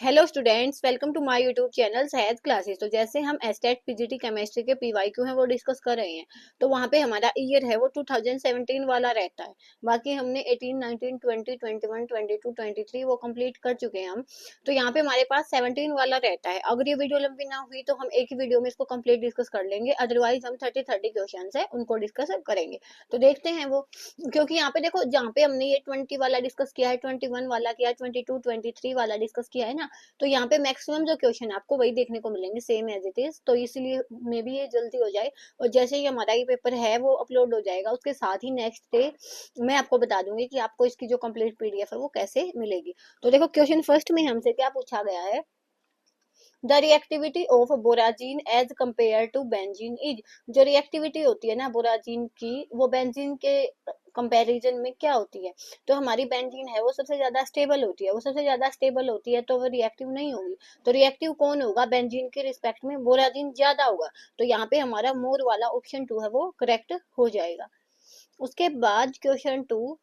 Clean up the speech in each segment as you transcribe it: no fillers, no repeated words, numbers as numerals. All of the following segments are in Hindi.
Hello students, welcome to my YouTube channel Sahaj classes. तो जैसे हम एस्टेट पीजीटी केमिस्ट्री के पीवाईक्यू हैं वो डिस्कस कर रहे हैं, तो वहाँ पे हमारा ईयर है वो 2017 वाला रहता है। बाकी हमने 18, 19, 20, 21, 22, 23 वो कंप्लीट कर चुके हैं हम। तो यहाँ पे हमारे पास 17 वाला रहता है। अगर ये वीडियो लंबी ना हुई तो हम एक ही वीडियो में इसको कंप्लीट डिस्कस कर लेंगे, अदरवाइज हम 30 क्वेश्चन है उनको डिस्कस करेंगे। तो देखते हैं वो, क्योंकि यहाँ पे देखो जहाँ पे हमने ये 20 वाला डिस्कस किया है, 21 वाला किया है, 22, 23 वाला डिस्कस किया है ना, तो यहाँ पे मैक्सिमम जो क्वेश्चन आपको वही देखने को मिलेंगे सेम एज इट इज। तो इसलिए मे भी ये जल्दी हो जाए, और जैसे ही हमारा ये पेपर है वो अपलोड हो जाएगा उसके साथ ही नेक्स्ट डे मैं आपको बता दूंगी कि आपको इसकी जो कंप्लीट पीडीएफ है वो कैसे मिलेगी। तो देखो क्वेश्चन फर्स्ट में हमसे क्या पूछा गया है, the reactivity of borazine as compare to benzene is. जो रिएक्टिविटी होती है ना बोराजीन की, वो बेंजीन के कंपैरिजन में क्या होती है। तो हमारी बेंजीन है वो सबसे ज्यादा स्टेबल होती है, वो सबसे ज्यादा स्टेबल होती है तो वो रिएक्टिव नहीं होगी। तो रिएक्टिव कौन होगा, बेंजीन के रिस्पेक्ट में बोराजीन ज्यादा होगा। तो यहाँ पे हमारा मोर वाला ऑप्शन 2 है वो करेक्ट हो जाएगा। उसके बाद question 2,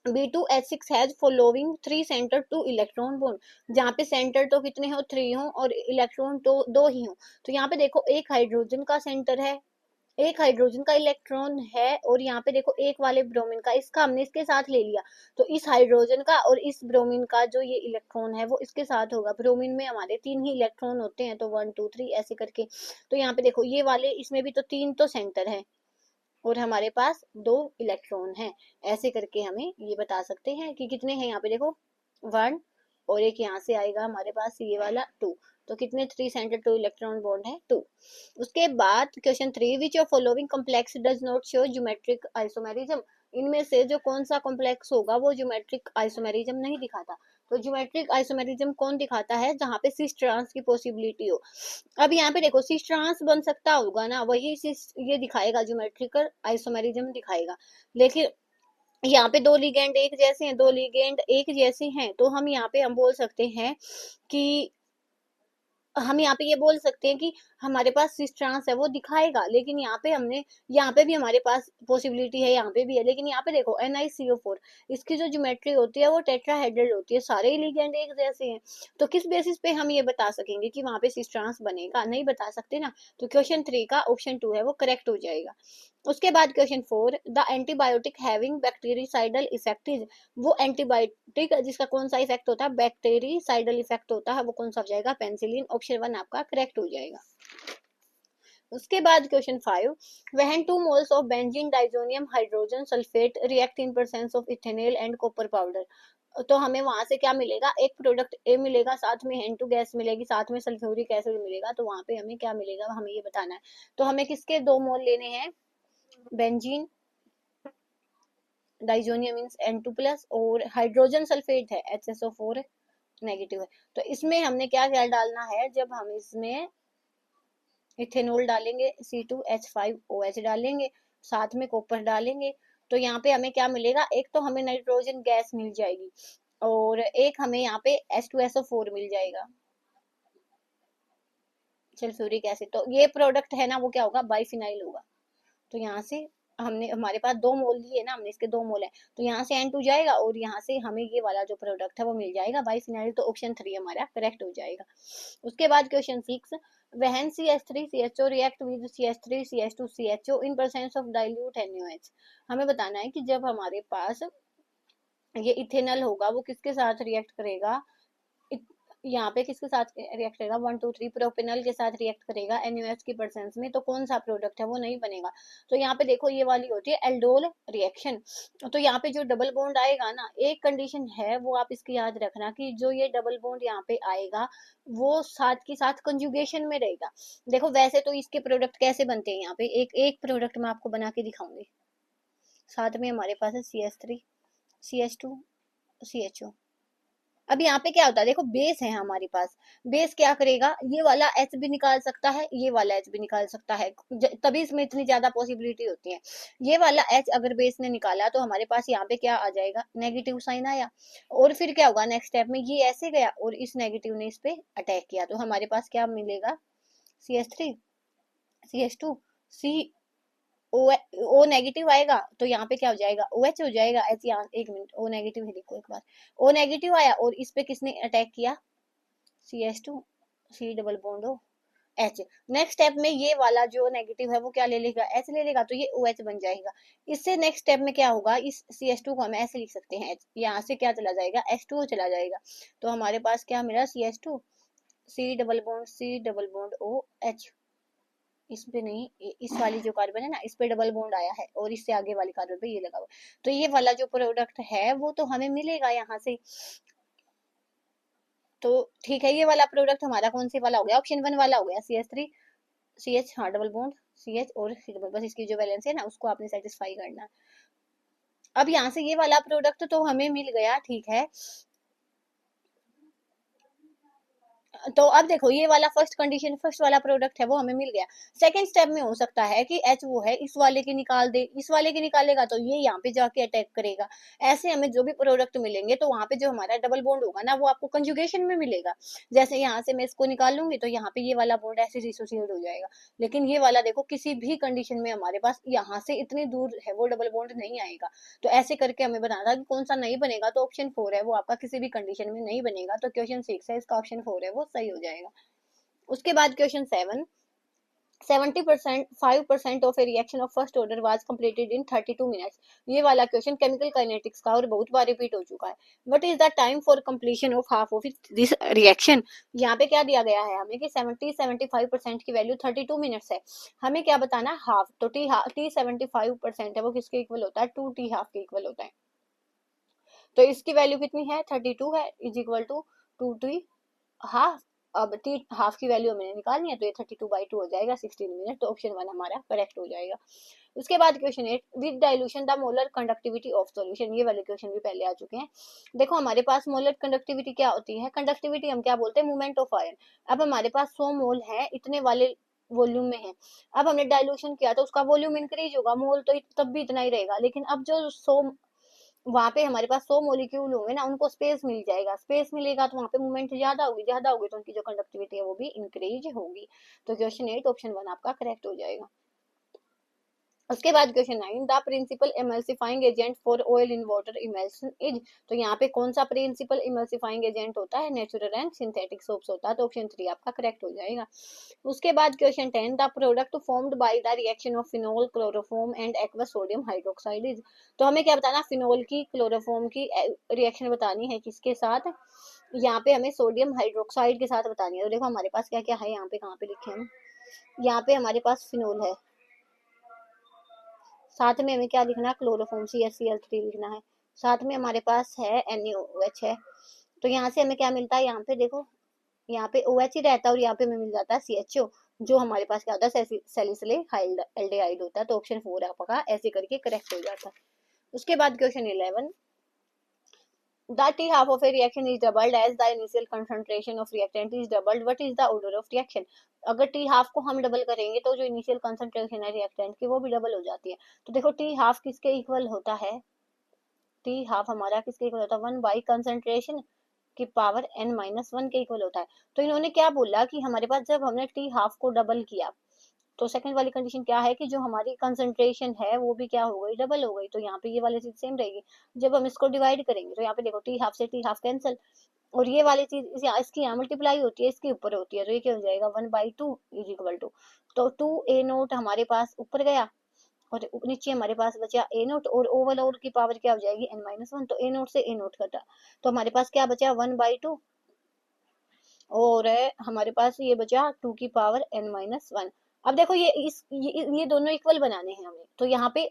B2H6 has following 3 centre 2 electron bond. जहाँ पे सेंटर तो कितने हो, 3 हो, और इलेक्ट्रॉन तो 2 ही हो। तो यहाँ पे देखो एक हाइड्रोजन का सेंटर है, एक हाइड्रोजन का इलेक्ट्रॉन है, और यहाँ पे देखो एक वाले ब्रोमीन का, इसका हमने इसके साथ ले लिया। तो इस हाइड्रोजन का और इस ब्रोमीन का जो ये इलेक्ट्रॉन है वो इसके साथ होगा। ब्रोमीन में हमारे 3 ही इलेक्ट्रॉन होते हैं, तो 1 2 3 ऐसे करके। तो यहाँ पे देखो ये वाले, इसमें भी तो 3 तो सेंटर है और हमारे पास 2 इलेक्ट्रॉन हैं। ऐसे करके हमें ये बता सकते हैं कि कितने हैं। यहाँ पे देखो 1, और एक यहाँ से आएगा हमारे पास ये वाला 2। तो कितने, 3 सेंटर 2 इलेक्ट्रॉन बॉन्ड है 2। उसके बाद question 3, which of following complex does not show geometric isomerism. इनमें से जो कौन सा कॉम्प्लेक्स होगा वो ज्योमेट्रिक आइसोमेरिज्म नहीं दिखाता। तो ज्योमेट्रिक आइसोमेरिज्म कौन दिखाता है, जहाँ पे सिस ट्रांस की पॉसिबिलिटी हो। अब यहाँ पे देखो सिस ट्रांस बन सकता होगा ना, वही सिस ये दिखाएगा, ज्योमेट्रिकल आइसोमेरिज्म दिखाएगा। लेकिन यहाँ पे दो लिगेंड एक जैसे हैं, दो लिगेंड एक जैसे हैं, तो हम यहाँ पे हम बोल सकते हैं कि हम यहाँ पे ये बोल सकते हैं कि हमारे पास सिस ट्रांस है वो दिखाएगा। लेकिन यहाँ पे हमने, यहाँ पे भी हमारे पास पॉसिबिलिटी है, यहाँ पे भी है। लेकिन यहाँ पे देखो NiCO4, इसकी जो ज्योमेट्री होती है वो टेट्राहेड्रल होती है, सारे ही लिगेंड एक जैसे हैं। तो किस बेसिस पे हम ये बता सकेंगे कि वहां पे सिस ट्रांस बनेगा, नहीं बता सकते ना। तो क्वेश्चन 3 का ऑप्शन 2 है वो करेक्ट हो जाएगा। उसके बाद question 4, the antibiotic having bactericidal effect is. वो एंटीबायोटिक जिसका कौन सा इफेक्ट होता है, बैक्टीरिसाइडल इफेक्ट होता है, वो कौन सा हो जाएगा, पेनिसिलिन। ऑप्शन 1 आपका करेक्ट हो जाएगा। उसके बाद question 5, when 2 moles of benzene diazonium hydrogen sulphate react in presence of ethanol and copper powder. तो हमें वहां से क्या मिलेगा, एक प्रोडक्ट ए मिलेगा, साथ में N2 गैस मिलेगी, साथ में सल्फ्यूरिक एसिड मिलेगा। तो वहां पे हमें क्या मिलेगा हमें ये बताना है। तो हमें किसके 2 मोल लेने हैं, बेंजीन डाइजोनियम मीन्स N2+, और हाइड्रोजन सल्फेट है HSO4 नेगेटिव है। तो इसमें हमने क्या क्या डालना है, जब हम इसमें इथेनॉल डालेंगे C2H5OH डालेंगे, साथ में कॉपर डालेंगे, तो यहाँ पे हमें क्या मिलेगा, एक तो हमें नाइट्रोजन गैस मिल जाएगी, और एक हमें यहाँ पे H2SO4 मिल जाएगा, सल्फ्यूरिक एसिड। तो ये प्रोडक्ट है ना वो क्या होगा, बाइफिनाइल होगा। तो यहाँ से हमने, हमारे पास 2 मोल लिए ना हमने, इसके 2 मोल है, तो यहाँ से N2 जाएगा और यहाँ से हमें ये वाला जो प्रोडक्ट है वो मिल जाएगा बाइफिनाइल। तो ऑप्शन 3 हमारा करेक्ट हो जाएगा। उसके बाद question 6, when CH3CHO react with CH3CH2CHO in presence of dilute NaOH। हमें बताना है कि जब हमारे पास ये इथेनॉल होगा वो किसके साथ रिएक्ट करेगा, यहाँ पे किसके साथ रिएक्ट करेगा, 1 2 3 प्रोपेनॉल के साथ रिएक्ट करेगा NaOH की प्रेजेंस में। तो कौन सा प्रोडक्ट है वो नहीं बनेगा। तो यहाँ पे देखो ये वाली होती है एल्डोल रिएक्शन। तो यहाँ पे जो डबल बॉन्ड आएगा ना, एक कंडीशन है वो आप इसकी याद रखना कि जो ये डबल बॉन्ड यहाँ पे आएगा वो साथ के साथ कंजुगेशन में रहेगा। देखो वैसे तो इसके प्रोडक्ट कैसे बनते हैं, यहाँ पे एक एक प्रोडक्ट मैं आपको बना के दिखाऊंगी। साथ में हमारे पास है CH3 CH2 CHO। अब यहाँ पे क्या होता है, देखो बेस है हमारे पास, बेस क्या करेगा, ये वाला H भी निकाल सकता है, ये वाला H भी निकाल सकता है, तभी इसमें इतनी ज्यादा पॉसिबिलिटी होती है। ये वाला H अगर बेस ने निकाला तो हमारे पास यहाँ पे क्या आ जाएगा, नेगेटिव साइन आया, और फिर क्या होगा नेक्स्ट स्टेप में, ये ऐसे गया और इस नेगेटिव ने इस पे अटैक किया, तो हमारे पास क्या मिलेगा, CH3 CH2 C O negative आएगा। तो यहाँ पे क्या हो जाएगा, OH हो जाएगा। ऐसे यहाँ एक मिनट, O नेगेटिव है, देखो एक बार, O नेगेटिव आया और इस पे किसने अटैक किया, CH2 C double bond O H। Next step में ये वाला जो नेगेटिव है वो क्या ले लेगा, H ले लेगा, तो ये OH बन जाएगा। इससे नेक्स्ट स्टेप में क्या होगा, इस CH2 को हम ऐसे लिख सकते हैं, यहाँ से क्या चला जाएगा, H2O चला जाएगा। तो हमारे पास क्या मिला, CH2 C double bond OH। इस पे नहीं, इस वाली जो कार्बन है ना, इस पे डबल बॉन्ड आया है और इससे आगे वाली कार्बन पे ये लगा हुआ। तो ये वाला जो प्रोडक्ट है वो तो हमें मिलेगा यहाँ से। तो ठीक है, ये वाला प्रोडक्ट हमारा कौन से वाला हो गया, ऑप्शन 1 वाला हो गया, CH3 CH, हाँ डबल बॉन्ड CH और C डबल, बस इसकी जो बैलेंस है ना उसको आपने सेटिस्फाई करना है। अब यहाँ से ये वाला प्रोडक्ट तो हमें मिल गया, ठीक है। तो अब देखो ये वाला फर्स्ट कंडीशन, फर्स्ट वाला प्रोडक्ट है वो हमें मिल गया। सेकंड स्टेप में हो सकता है कि H वो है इस वाले की निकाल दे, इस वाले की निकालेगा तो ये यहाँ पे जाके अटैक करेगा। ऐसे हमें जो भी प्रोडक्ट मिलेंगे तो वहां पे जो हमारा डबल बॉन्ड होगा ना वो आपको कंजुगेशन में मिलेगा। जैसे यहाँ से मैं इसको निकाल लूंगी तो यहाँ पे ये वाला बॉन्ड ऐसे डिसोसिएट हो जाएगा। लेकिन ये वाला देखो किसी भी कंडीशन में हमारे पास यहाँ से इतनी दूर है वो डबल बॉन्ड नहीं आएगा। तो ऐसे करके हमें बताना था कि कौन सा नहीं बनेगा, तो ऑप्शन 4 है वो आपका किसी भी कंडीशन में नहीं बनेगा। तो क्वेश्चन 6 है, इसका ऑप्शन 4 है वो सही हो जाएगा। उसके बाद question 7, 70% 5% of A reaction of first order was completed in 32 minutes. ये वाला क्वेश्चन केमिकल काइनेटिक्स का और बहुत बार रिपीट हो चुका है। What is the time for completion of half of this reaction. यहाँ पे क्या दिया गया है हमें कि 75% की वैल्यू 32 मिनट्स है। हमें क्या बताना है, हाफ। तो टी 75% है वो किसके इक्वल होता है, 2 टी हाफ के इक्वल होता है। तो इसकी वैल्यू कितनी है, 32 है, is equal to 2 t half. अब टी हाफ की वैल्यू मैंने निकालनी है तो ये 32/2 हो जाएगा, 16 मिनट। तो ऑप्शन 1 हमारा करेक्ट हो जाएगा। उसके बाद question 8, with dilution the molar conductivity of solution. ये वाले क्वेश्चन भी पहले आ चुके हैं। देखो हमारे पास मोलर कंडक्टिविटी क्या होती है, कंडक्टिविटी हम क्या बोलते हैं, मूवमेंट ऑफ आयन। अब हमारे पास 100 मोल है, इतने वाले वॉल्यूम में है। अब हमने डाइल्यूशन किया तो उसका वॉल्यूम इंक्रीज होगा, मोल तो तब भी इतना ही रहेगा। लेकिन अब जो 100 वहां पे हमारे पास 100 मोलिक्यूल होंगे ना, उनको स्पेस मिल जाएगा, स्पेस मिलेगा तो वहां पे मूवमेंट ज्यादा होगी, ज्यादा होगी तो उनकी जो कंडक्टिविटी है वो भी इंक्रीज होगी। तो क्वेश्चन 8 ऑप्शन 1 आपका करेक्ट हो जाएगा। उसके बाद question 9, the principal emulsifying agent for oil in water emulsion is. तो यहाँ पे कौन सा प्रिंसिपल इमल्सिफाइंग एजेंट होता है, नेचुरल एंड सिंथेटिक सोप्स होता है। तो ऑप्शन 3 आपका करेक्ट हो जाएगा। उसके बाद question 10, the product formed by the reaction of phenol chloroform and aqueous sodium hydroxide is. तो हमें क्या बताना, फिनोल की क्लोरोफॉर्म की रिएक्शन बतानी है किसके साथ, यहाँ पे हमें सोडियम हाइड्रोक्साइड के साथ बतानी है। तो देखो हमारे पास क्या क्या है, यहाँ पे कहाँ पे लिखे हम, यहाँ पे हमारे पास फिनोल है, साथ में हमें क्या लिखना है, क्लोरोफॉर्म CH3 लिखना है, साथ में हमारे पास है NaOH है। तो यहाँ से हमें क्या मिलता है, यहाँ पे देखो यहाँ पे OH ही रहता है और यहाँ पे हमें मिल जाता है CHO, जो हमारे पास क्या होता है, सैलिसिलिक एल्डिहाइड होता है। तो ऑप्शन 4 आपका ऐसे करके करेक्ट हो जाता है। उसके बाद question 11, the T half of a reaction is doubled as the initial concentration of reactant is doubled. What is the order of reaction? अगर T half को हम डबल करेंगे तो जो इनिशियल कंसंट्रेशन है रिएक्टेंट की वो भी डबल हो जाती है। तो देखो T half किसके इक्वल होता है, T half हमारा किसके इक्वल होता है, 1 बाई कंसंट्रेशन की पावर n-1 के इक्वल होता है। तो इन्होंने क्या बोला कि हमारे पास जब हमने T half को डबल किया तो सेकंड वाली कंडीशन क्या है कि जो हमारी कंसंट्रेशन है वो भी क्या हो गई, डबल हो गई। तो यहाँ पे ये वाली चीज सेम रहेगी। जब हम इसको डिवाइड करेंगे तो यहाँ पे देखो T हाफ से T हाफ कैंसिल, और ये वाली चीज इसकी यहाँ मल्टीप्लाई होती है, इसके ऊपर होती है, तो ये क्या हो जाएगा, 1/2 इज इक्वल टू, तो 2a0 हमारे पास ऊपर गया और नीचे हमारे पास बचा a0, और ओवरऑल की पावर क्या हो जाएगी n-1। तो a0 से a0 घटा तो हमारे पास क्या बचा 1/2, और हमारे पास ये बचा 2 की पावर n-1। अब देखो ये दोनों इक्वल बनाने हैं हमें। तो यहाँ पे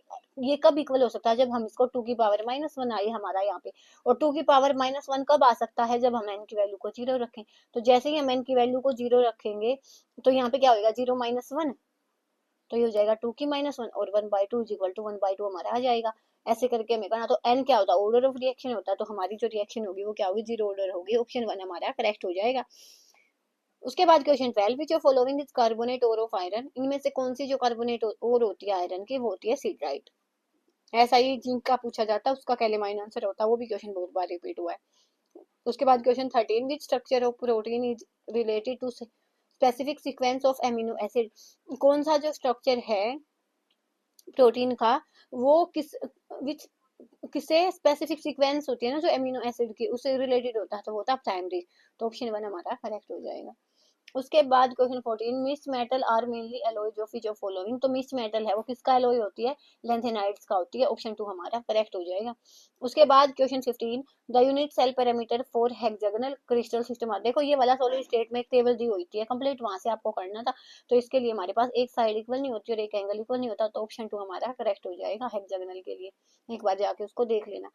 ये कब इक्वल हो सकता है, जब हम इसको 2 की पावर -1 आए हमारा यहाँ पे, और 2 की पावर -1 कब आ सकता है, जब हम n की वैल्यू को 0 रखें। तो जैसे ही हम n की वैल्यू को 0 रखेंगे तो यहाँ पे क्या होगा, 0-1, तो ये हो जाएगा 2 की -1, और 1/2 इज इक्वल टू 1/2 हमारा आ जाएगा। ऐसे करके हमें करना। तो n क्या होता है, ऑर्डर ऑफ रिएक्शन होता है। तो हमारी जो रिएक्शन होगी वो क्या होगी, 0 ऑर्डर होगी। ऑप्शन 1 हमारा करेक्ट हो जाएगा। उसके बाद question 12, which of following is carbonate और ऑफ आयरन। इनमें से कौन सी जो कार्बोनेट और होती है आयरन की, वो होती है सिल्ड्राइट। ऐसा ही जिंक का पूछा जाता है, उसका कैलेमाइन आंसर होता है, वो भी क्वेश्चन बहुत बार रिपीट हुआ है। उसके बाद question 13, which structure of protein is related to specific sequence of amino acid. कौन सा जो स्ट्रक्चर है प्रोटीन का, वो किस विच किससे स्पेसिफिक सीक्वेंस होती है ना जो एमिनो एसिड की, उससे रिलेटेड होता है, तो वो होता है प्राइमरी। तो ऑप्शन 1 हमारा करेक्ट हो जाएगा। उसके बाद question 14, mix metal are mainly alloys of which of following. तो मिक्स मेटल है वो किसका एलॉय होती है, लेंथेनाइड्स का होती है। ऑप्शन 2 हमारा करेक्ट हो जाएगा। उसके बाद question 15, the unit cell parameter for hexagonal crystal system. देखो ये वाला सॉलिड स्टेट में एक टेबल दी हुई थी कंप्लीट, वहां से आपको करना था। तो इसके लिए हमारे पास एक साइड इक्वल नहीं होती और एक एंगल इक्वल नहीं होता, तो ऑप्शन 2 हमारा करेक्ट हो जाएगा हेक्सागोनल के लिए। एक बार जाके उसको देख लेना।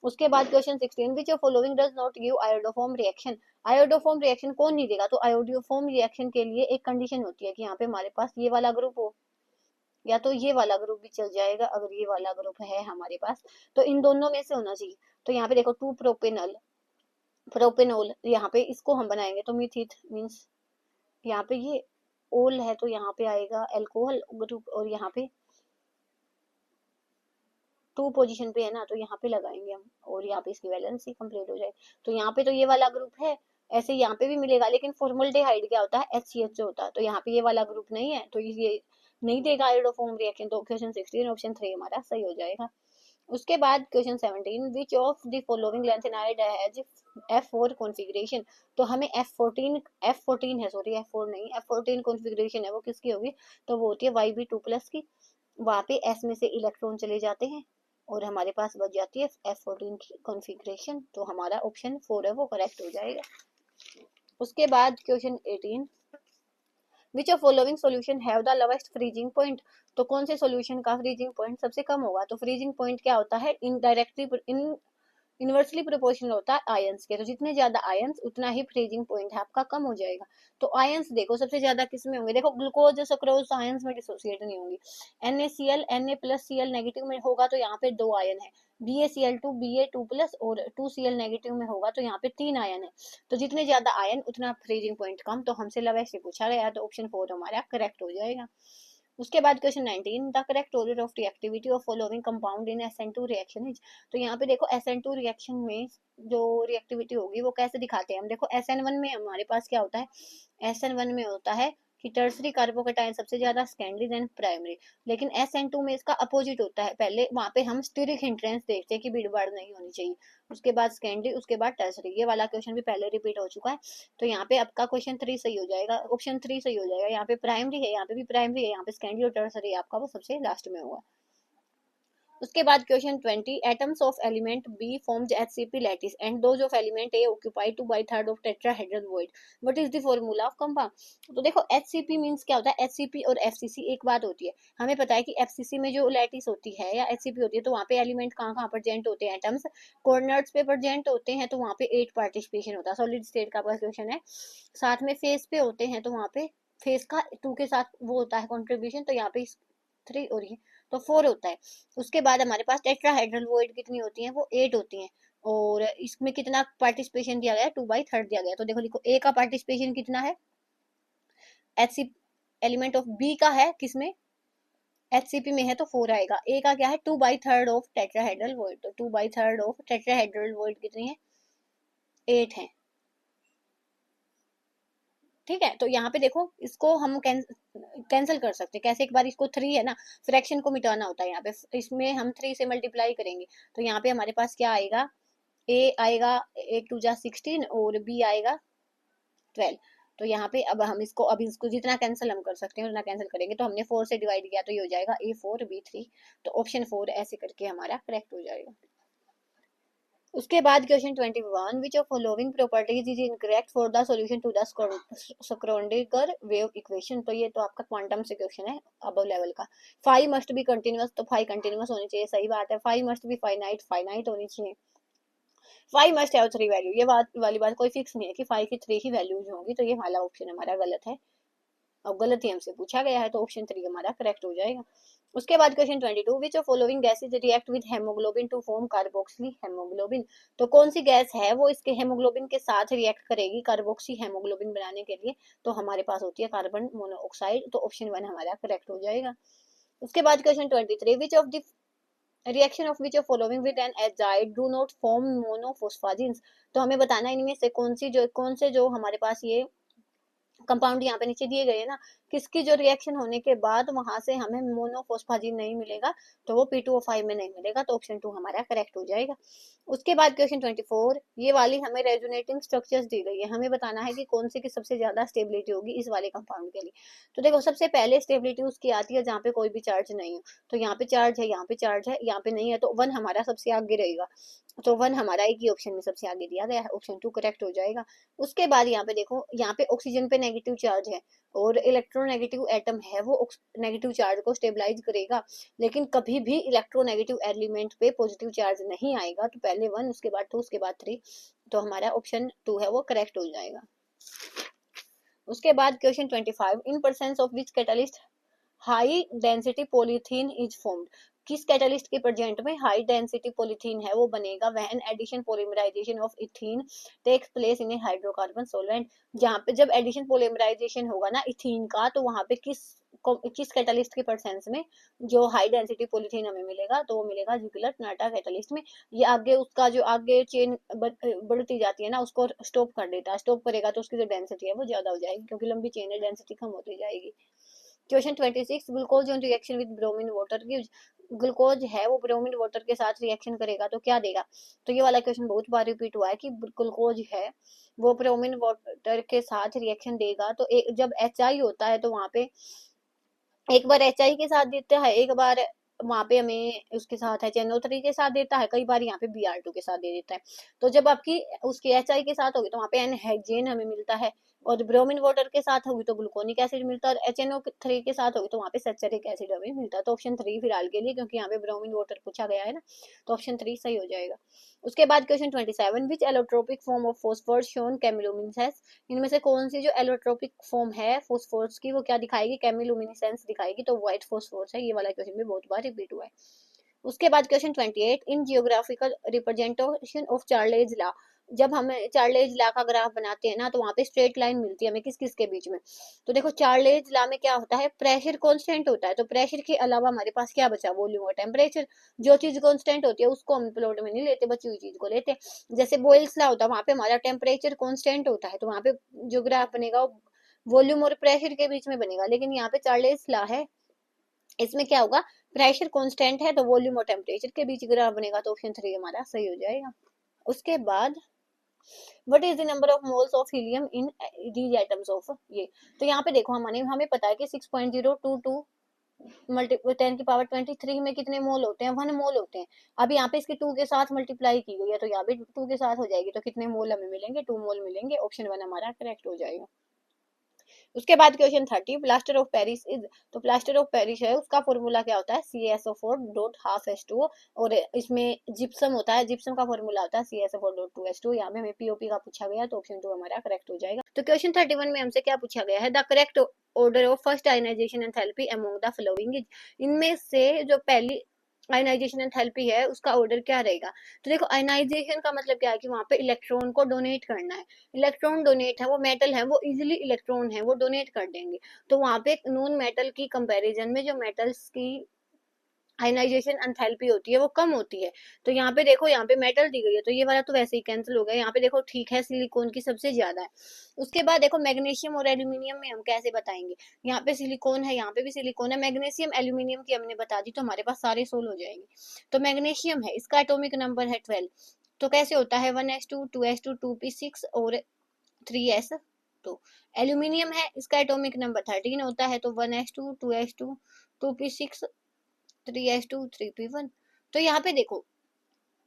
उसके बाद question 16, which of following does not give iodoform reaction. Iodoform reaction कौन नहीं देगा, तो आयोडोफॉर्म रिएक्शन के लिए एक कंडीशन होती है कि यहाँ पे हमारे पास ये वाला ग्रुप हो, या तो ये वाला ग्रुप भी चल जाएगा। अगर ये वाला ग्रुप है हमारे पास तो इन दोनों में से होना चाहिए। तो यहाँ पे देखो 2 प्रोपेनल प्रोपेनोल, यहाँ पे इसको हम बनाएंगे तो मिथित मीन्स यहाँ पे ये ओल है, तो यहाँ पे आएगा एल्कोहल ग्रुप, और यहाँ पे 2 पोजीशन पे है ना, तो यहाँ पे लगाएंगे हम, और यहाँ पे इसकी वैलेंसी कंप्लीट हो जाए। तो यहाँ पे तो ये वाला ग्रुप है, ऐसे यहाँ पे भी मिलेगा, लेकिन फॉर्मल्डेहाइड क्या होता है, HCH होता है, तो यहाँ पे ये वाला ग्रुप नहीं है, तो ये नहीं देगा आयोडोफॉर्म रिएक्शन। तो क्वेश्चन 16 ऑप्शन 3 हमारा सही हो जाएगा। उसके बाद question 17, which of the following lanthanide has F4 configuration. तो हमें F14 है, सॉरी F4 नहीं, F14 कॉन्फ़िगरेशन है, वो किसकी होगी, तो वो होती है YB2+ की। वहां पे S में से इलेक्ट्रॉन चले जाते हैं और हमारे पास बच जाती है F14 की कॉन्फ़िगरेशन, तो हमारा ऑप्शन 4 है वो करेक्ट हो जाएगा। उसके बाद question 18, which of following solution have the lowest freezing point. तो कौन से सॉल्यूशन का फ्रीजिंग पॉइंट सबसे कम होगा, तो फ्रीजिंग पॉइंट क्या होता है, इन इनवर्सली प्रोपोर्शनल होता है आयंस के, तो जितने ज्यादा आयंस उतना ही फ्रीजिंग पॉइंट है आपका कम हो जाएगा। तो आयंस देखो सबसे ज्यादा किस में होंगे, देखो ग्लूकोज सक्रोज आयंस में डिसोसिएट नहीं होंगी। NaCl Na+Cl नेगेटिव में होगा तो यहाँ पे 2 आयन है, BaCl2 Ba2+ और 2Cl नेगेटिव में होगा तो यहाँ पे 3 आयन है। तो जितने ज्यादा आयन उतना फ्रीजिंग पॉइंट कम, तो हमसे लवेस्ट पूछा गया, तो ऑप्शन 4 हमारा करेक्ट हो जाएगा। उसके बाद question 19, the correct order of reactivity of following compound in SN2 reaction is. तो यहाँ पे देखो SN2 रिएक्शन में जो रिएक्टिविटी होगी वो कैसे दिखाते हैं हम, देखो SN1 में हमारे पास क्या होता है, SN1 में होता है कि टर्सरी कार्बोकेटाइन सबसे ज्यादा, सेकेंडरी देन प्राइमरी। लेकिन SN2 में इसका अपोजिट होता है, पहले वहां पे हम स्टीरिक हिंट्रेंस देखते हैं कि भीड़ भाड़ नहीं होनी चाहिए, उसके बाद सेकेंडरी, उसके बाद टर्सरी। ये वाला क्वेश्चन भी पहले रिपीट हो चुका है, तो यहाँ पे आपका क्वेश्चन 3 सही हो जाएगा, ऑप्शन 3 सही हो जाएगा। यहाँ पे प्राइमरी है, यहाँ पे भी प्राइमरी है, यहाँ पे सेकेंडरी और टर्सरी आपका वो सबसे लास्ट में होगा। उसके बाद question 20, atoms of element be formed HCP lattice and those of element A occupy 2/3 of tetrahedral void, what is the formula of compound. तो देखो HCP मींस क्या होता है, HCP और FCC एक बात होती है। हमें पता है कि FCC में जो लैटिस होती है या HCP होती है, तो वहाँ पे एलिमेंट कहाँ कहाँ प्रेजेंट होते हैं, एटम्स कॉर्नर्स पे प्रेजेंट होते हैं, तो वहाँ पे 8 पार्टिसिपेशन होता है। सॉलिड स्टेट का क्वेश्चन है। साथ में फेस पे होते हैं, तो वहाँ पे फेस का 2 के साथ वो होता है कॉन्ट्रीब्यूशन, तो यहाँ पे 3 और ये तो 4 होता है। उसके बाद हमारे पास टेट्राहेड्रल वॉइड कितनी होती है, वो 8 होती हैं। और इसमें कितना पार्टिसिपेशन दिया गया है, 2/3 दिया गया है। तो देखो लिखो ए का पार्टिसिपेशन कितना है, HC एलिमेंट ऑफ बी का है किसमें, HCP में है, तो 4 आएगा। ए का क्या है, 2/3 ऑफ टेट्राहेड्रल वॉइड, तो 2/3 ऑफ टेट्राहेड्रल वॉइड कितनी है, 8 है। ठीक है, तो यहाँ पे देखो इसको हम कैंसिल कर सकते हैं कैसे, एक बार इसको 3 है ना, फ्रैक्शन को मिटाना होता है यहाँ पे, इसमें हम 3 से मल्टीप्लाई करेंगे, तो यहाँ पे हमारे पास क्या आएगा, ए आएगा 8 2 16 और बी आएगा 12। तो यहाँ पे अब इसको जितना कैंसिल हम कर सकते हैं उतना कैंसिल करेंगे, तो हमने 4 से डिवाइड किया तो ये हो जाएगा A4B3, तो ऑप्शन 4 ऐसे करके हमारा करेक्ट हो जाएगा। उसके बाद question 21, which of following properties is incorrect for the solution to the Schrodinger wave equation. तो ये तो आपका क्वांटम से क्वेश्चन है अबव लेवल का। फाई मस्ट बी कंटिन्यूअस, तो फाई कंटिन्यूअस होनी चाहिए, सही बात है। Phi must be finite, finite होनी चाहिए। फाइव मस्ट हैव 3 वैल्यू, ये बात वाली बात कोई फिक्स नहीं है कि 5 की 3 ही वैल्यूज होंगी, तो ये वाला ऑप्शन हमारा गलत है, अब गलत ही हमसे पूछा गया है, तो ऑप्शन 3 हमारा करेक्ट हो जाएगा। उसके बाद question 22, which of following gases react with haemoglobin to form carboxyhaemoglobin. तो कौन सी गैस है वो इसके हेमोग्लोबिन के साथ रिएक्ट करेगी कार्बोक्सी हेमोग्लोबिन बनाने के लिए, तो हमारे पास होती है कार्बन मोनोऑक्साइड, तो ऑप्शन 1 हमारा करेक्ट हो जाएगा। उसके बाद question 23, which of the reaction of which of following with an azide do not form monophosphazenes. तो हमें बताना है इनमें से कौन से जो हमारे पास ये कंपाउंड यहाँ पे नीचे दिए गए हैं ना, किसकी जो रिएक्शन होने के बाद वहां से हमें मोनोफॉस्फाजीन नहीं मिलेगा, तो वो P2O5 में नहीं मिलेगा, तो ऑप्शन 2 हमारा करेक्ट हो जाएगा। उसके बाद क्वेश्चन 24, ये वाली हमें रेजोनेटिंग स्ट्रक्चर्स दी गई है, हमें बताना है कि कौन से की सबसे ज्यादा स्टेबिलिटी होगी इस वाले कंपाउंड के लिए। तो देखो सबसे पहले स्टेबिलिटी उसकी आती है जहाँ पे कोई भी चार्ज नहीं हो, तो यहाँ पे चार्ज है, यहाँ पे चार्ज है, यहाँ पे नहीं है, तो 1 हमारा सबसे आगे रहेगा, तो 1 हमारा एक ही ऑप्शन में सबसे आगे दिया गया है, ऑप्शन 2 करेक्ट हो जाएगा। उसके बाद यहाँ पे देखो, यहाँ पे ऑक्सीजन पे नेगेटिव चार्ज है और इलेक्ट्रोनेगेटिव एटम है, वो नेगेटिव चार्ज को स्टेबलाइज करेगा, लेकिन कभी भी इलेक्ट्रोनेगेटिव एलिमेंट पे पॉजिटिव चार्ज नहीं आएगा। तो पहले 1, उसके बाद 2, उसके बाद 3, तो हमारा ऑप्शन 2 है वो करेक्ट हो जाएगा। उसके बाद question 25, in presence of which catalyst high density polythene is formed, किस कैटलिस्ट के प्रेजेंट में हाई डेंसिटी पॉलीथीन है वो बनेगा, when addition polymerisation of ethene takes place in a hydrocarbon solvent, जहाँ पे जब एडिशन पॉलीमराइजेशन होगा ना इथीन का, तो वहां पे किस कैटलिस्ट के परसेंस में जो हाई डेंसिटी पॉलीथीन हमें मिलेगा, तो वो मिलेगा जुपिलर नाटा कैटलिस्ट में। ये आगे उसका जो आगे चेन बढ़ती जाती है ना, उसको स्टॉप कर देता है, स्टॉप करेगा तो उसकी जो डेंसिटी है वो ज्यादा हो जाएगी, क्योंकि लंबी चेन है, डेंसिटी कम होती जाएगी। Question 26, glucose on reaction with bromine water gives, glucose है वो ब्रोमीन वाटर के साथ रिएक्शन करेगा तो क्या देगा। तो ये वाला क्वेश्चन बहुत बार रिपीट हुआ है कि ग्लूकोज है वो ब्रोमीन वाटर के साथ रिएक्शन देगा, तो जब HI होता है तो वहां पे एक बार HI के साथ देता है, एक बार वहां पे हमें उसके साथ HNO3 के साथ देता है, कई बार यहाँ पे Br2 के साथ दे देता है। तो जब आपकी उसकी HI के साथ होगी तो वहां पे एनहेक्सेन हमें मिलता है, और ब्रोमीन वाटर के साथ होगी तो ग्लूकोनिक एसिड मिलता है, और HNO3 के साथ होगी तो वहां पे सल्फ्यूरिक एसिड हमें मिलता है। तो ऑप्शन 3 फिलहाल के लिए, क्योंकि यहाँ पे ब्रोमीन वाटर पूछा गया है ना, तो ऑप्शन 3 सही हो जाएगा। उसके बाद question 27, which allotropic form of phosphorus shown chemiluminescence, इनमें से कौन सी जो एलोट्रोपिक फॉर्म है फॉस्फोरस की वो क्या दिखाएगी, केमिलोमिनेसेंस दिखाएगी, तो व्हाइट फॉस्फोरस है। ये वाला क्वेश्चन भी बहुत बार रिपीट हुआ है। उसके बाद question 28, in geographical representation of Charles law, जब हम चार्लेज लॉ का ग्राफ बनाते हैं ना, तो वहां पे स्ट्रेट लाइन मिलती है हमें किस किस के बीच में। तो देखो चार्लेज लॉ में क्या होता है, प्रेशर कांस्टेंट होता है, तो प्रेशर के अलावा हमारे पास क्या बचा, वॉल्यूम और टेम्परेचर। जो चीज कांस्टेंट होती है उसको हम प्लॉट में नहीं लेते, बची हुई चीज को लेते हैं। जैसे बॉयल्स लॉ होता है, वहां पे हमारा टेम्परेचर कांस्टेंट होता है, तो वहां पे जो ग्राफ बनेगा वो वॉल्यूम और प्रेशर के बीच में बनेगा। लेकिन यहाँ पे चार्लेज लॉ है, इसमें क्या होगा, प्रेशर कांस्टेंट है तो वॉल्यूम और टेम्परेचर के बीच ग्राफ बनेगा, तो ऑप्शन 3 हमारा सही हो जाएगा। उसके बाद what is the number of moles of helium in these atoms of, ये तो यहाँ पे देखो हमें पता है कि 6.022 मल्टीपल 10⁻23 में कितने मोल होते हैं, 1 मोल होते हैं। अब यहाँ पे इसके 2 के साथ मल्टीप्लाई की गई है, तो यहाँ पे 2 के साथ हो जाएगी, तो कितने मोल हमें मिलेंगे, 2 मोल मिलेंगे, ऑप्शन 1 हमारा करेक्ट हो जाएगा। उसके बाद question 30, plaster of Paris is, तो प्लास्टर ऑफ पेरिस है उसका फॉर्मूला क्या होता है, CaSO4.12H2O, और इसमें जिप्सम होता है, जिप्सम का फॉर्मूला होता है CaSO4.2H2O। यहाँ पे हमें POP का पूछा गया, तो ऑप्शन 2 हमारा करेक्ट हो जाएगा। तो क्वेश्चन 31 में हमसे क्या पूछा गया है, the correct order of first ionisation enthalpy among the following is, इनमें से जो पहली आयनाइजेशन एंथैल्पी है उसका ऑर्डर क्या रहेगा। तो देखो आयनाइजेशन का मतलब क्या है कि वहां पे इलेक्ट्रॉन को डोनेट करना है, इलेक्ट्रॉन डोनेट है, वो मेटल है, वो इजीली इलेक्ट्रॉन है वो डोनेट कर देंगे। तो वहां पे नॉन मेटल की कंपैरिजन में जो मेटल्स की आयनाइजेशन एंथैल्पी होती है वो कम होती है। तो यहाँ पे देखो, यहाँ पे मेटल दी गई है, तो ये वाला तो वैसे ही कैंसिल हो गया। यहाँ पे देखो ठीक है, सिलिकॉन की सबसे ज्यादा है। उसके बाद देखो मैग्नीशियम और एल्यूमिनियम में हम कैसे बताएंगे, यहाँ पे सिलिकॉन है, यहाँ पे भी सिलिकॉन है, मैग्नीशियम एल्यूमिनियम की हमने बता दी, तो हमारे पास सारे सोल हो जाएंगे। तो मैग्नीशियम है, इसका एटॉमिक नंबर है 12, तो कैसे होता है 1s2 2s2 2p6 और 3s। तो एल्यूमिनियम है, इसका एटॉमिक नंबर 13 होता है, तो 1s2 2s2 2p6 3s2 3p1। तो यहाँ पे देखो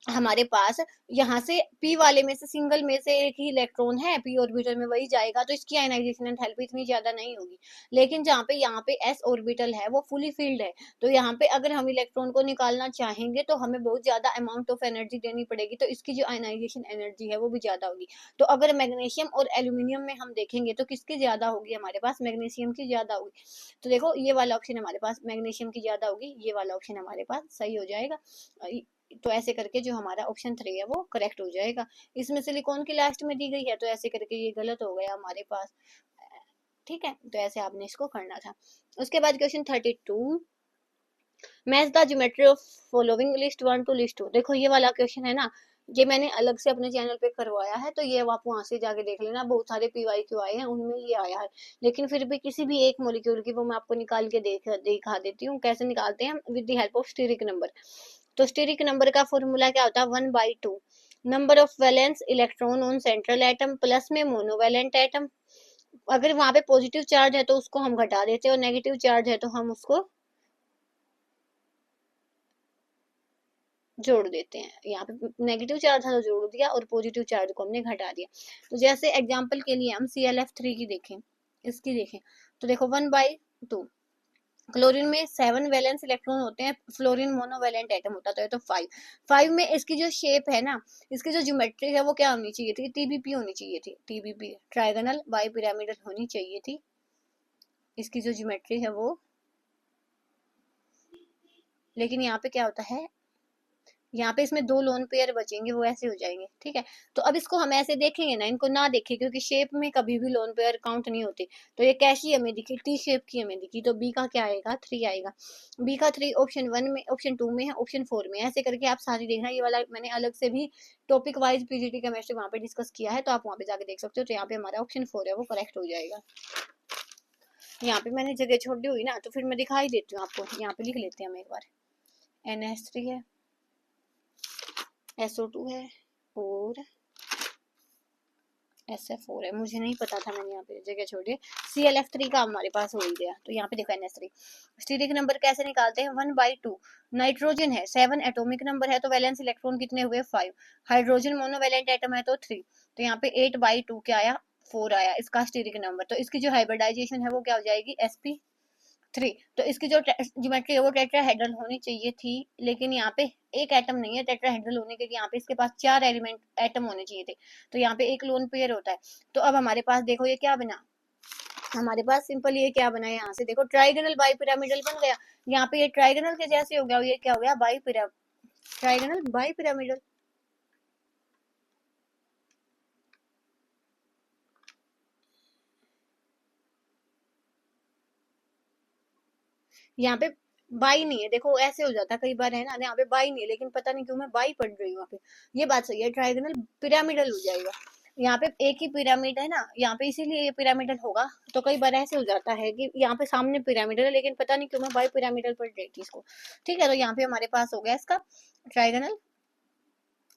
हमारे पास यहाँ से p वाले में से सिंगल में से एक ही इलेक्ट्रॉन है, p ऑर्बिटल में वही जाएगा, तो इसकी आयनाइजेशन एंथैल्पी इतनी ज्यादा नहीं होगी। लेकिन जहाँ पे यहाँ पे s ऑर्बिटल है वो फुली फील्ड है, तो यहाँ पे अगर हम इलेक्ट्रॉन को निकालना चाहेंगे तो हमें बहुत ज्यादा अमाउंट ऑफ एनर्जी देनी पड़ेगी, तो इसकी जो आयनाइजेशन एनर्जी है वो भी ज्यादा होगी। तो अगर मैग्नीशियम और एल्यूमिनियम में हम देखेंगे तो किसकी ज्यादा होगी, हमारे पास मैग्नीशियम की ज्यादा होगी। तो देखो ये वाला ऑप्शन हमारे पास मैग्नीशियम की ज्यादा होगी, ये वाला ऑप्शन हमारे पास सही हो जाएगा। तो ऐसे करके जो हमारा ऑप्शन 3 है वो करेक्ट हो जाएगा। इसमें सिलिकॉन की लास्ट में दी गई है, तो ऐसे करके ये गलत हो गया हमारे पास, ठीक है, तो ऐसे आपने इसको करना था। उसके बाद question 32, match the geometry of following list 1 to list 2, देखो ये वाला क्वेश्चन है ना, ये मैंने अलग से अपने चैनल पे करवाया है, तो ये आप वहां से जाके देख लेना, बहुत सारे PYQ आए हैं उनमें ये आया है। लेकिन फिर भी किसी भी एक मॉलिक्यूल की वो मैं आपको निकाल के दिखा देती हूँ कैसे निकालते हैं with the help of steric number. तो स्टीरिक नंबर का फॉर्मूला क्या होता है, 1/2 number of valence electron on central atom, plus में मोनोवैलेंट एटम। अगर वहां पे पॉजिटिव चार्ज है तो उसको हम घटा देते हैं, और नेगेटिव चार्ज है तो हम उसको जोड़ देते हैं। यहाँ पे नेगेटिव चार्ज था तो जोड़ दिया, और पॉजिटिव चार्ज को हमने घटा दिया। तो जैसे एग्जांपल के लिए हम ClF3 की देखें, इसकी देखें, तो देखो 1/2। क्लोरीन में 7 वैलेंस इलेक्ट्रॉन होते हैं, फ्लोरीन मोनोवैलेंट एटम होता है तो 5 में इसकी जो शेप है ना, इसकी जो ज्योमेट्री है वो क्या होनी चाहिए थी, TBP होनी चाहिए थी, TBP ट्राइगोनल बाई पिरामिडल होनी चाहिए थी। इसकी जो ज्योमेट्री है वो, लेकिन यहाँ पे क्या होता है, यहाँ पे इसमें 2 लोन पेयर बचेंगे, वो ऐसे हो जाएंगे, ठीक है। तो अब इसको हम ऐसे देखेंगे ना, इनको ना देखें, क्योंकि शेप में कभी भी लोन पेयर काउंट नहीं होते। तो ये कैसी हमें दिखी, T शेप की हमें दिखी, तो बी का क्या आएगा, 3 आएगा। बी का 3 ऑप्शन 1 में, ऑप्शन 2 में है, ऑप्शन 4 में, ऐसे करके आप सारी देखना। ये वाला मैंने अलग से भी टॉपिक वाइज PGT केमिस्ट्री वहाँ पे डिस्कस किया है, तो आप वहाँ पे जाके देख सकते हो। तो यहाँ पे हमारा ऑप्शन 4 है वो करेक्ट हो जाएगा। यहाँ पे मैंने जगह छोड़ी हुई ना, तो फिर मैं दिखाई देती हूँ आपको। यहाँ पे लिख लेते हैं हम एक बार, NH3 है, SO2 है, और SF4 है। मुझे नहीं पता था, मैंने यहाँ पे जगह छोड़ी है। ClF3 का हमारे पास हो ही गया। तो यहाँ पे देखो NH3। स्टीरिक नंबर कैसे निकालते हैं, 1/2। नाइट्रोजन है 7 एटॉमिक नंबर है, तो वैलेंस इलेक्ट्रॉन कितने हुए, 5। हाइड्रोजन मोनोवैलेंट एटम है तो 3। तो यहाँ पे 8/2 क्या आया, 4 आया इसका स्टीरिक नंबर। तो इसकी जो हाइब्रिडाइजेशन है वो क्या हो जाएगी, sp3। तो इसकी जो ज्योमेट्री है वो टेट्राहेड्रल होनी चाहिए थी, लेकिन यहाँ पे एक एटम नहीं है टेट्राहेड्रल होने के, यहाँ पे इसके पास 4 एलिमेंट एटम होने चाहिए थे। तो यहाँ पे एक लोन पेयर होता है। तो अब हमारे पास देखो ये क्या बना, हमारे पास सिंपल ये क्या बना है, यहाँ से देखो ट्राइगोनल बाई पिरामिडल बन गया। यहाँ पे ये ट्राइगोनल के जैसे हो गया, ये क्या हो गया, ट्राइगोनल बाई पिरामिडल। यहाँ पे बाई नहीं है, देखो ऐसे हो जाता है कई बार, है ना, यहाँ पे बाई नहीं है, लेकिन पता नहीं क्यों मैं बाई पढ़ रही हूँ यहाँ पे। ये बात सही है, ट्राइगोनल पिरामिडल हो जाएगा। यहाँ पे एक ही पिरामिड है ना, यहाँ पे इसीलिए ये पिरामिडल होगा। तो कई बार ऐसे हो जाता है कि यहाँ पे सामने पिरामिडल है, लेकिन पता नहीं क्यों मैं बाई पिरामिडल पढ़ रही थी इसको, ठीक है। तो यहाँ पे हमारे पास हो गया इसका ट्राइगोनल